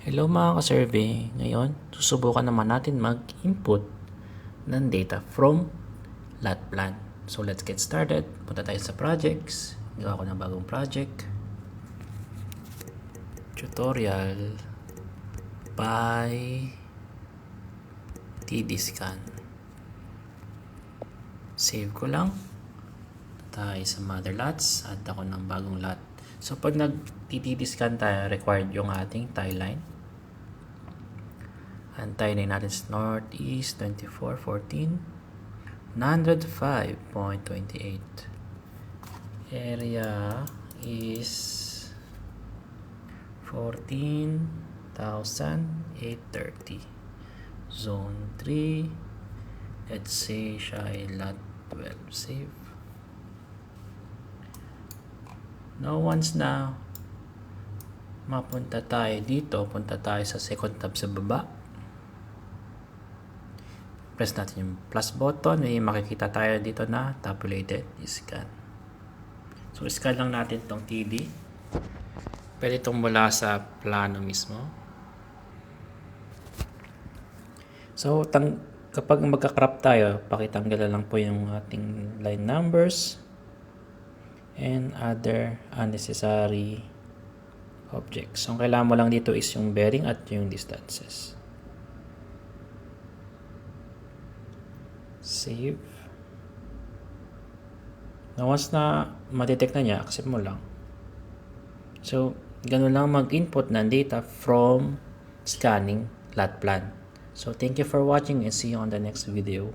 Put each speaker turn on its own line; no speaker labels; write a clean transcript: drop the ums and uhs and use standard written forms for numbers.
Hello mga ka-survey, ngayon susubukan naman natin mag-input ng data from lot plan. So let's get started. Punta tayo sa projects. Gawa ko ng bagong project. Tutorial by TDScan. Save ko lang. Tayo sa mother lots. Add ako ng bagong lot. So pag nag-TDScan tayo, required yung ating tile line. Ang tile line natin is northeast 2414 105.28. Area is 14,830. Zone 3, let's say siya ay lot 12. Save. Now once na mapunta tayo dito, punta tayo sa second tab sa baba. Press natin yung plus button, may makikita tayo dito na tabulated scan. So scan lang natin tong TD. Pwede itong mula sa plano mismo. So kapag magka-crop tayo, pakitanggal lang po yung ating line numbers and other unnecessary objects. So ang kailangan mo lang dito is yung bearing at yung distances. Save. Now once na ma-detect na niya, accept mo lang. So ganun lang mag-input ng data from scanning lot plan. So thank you for watching and see you on the next video.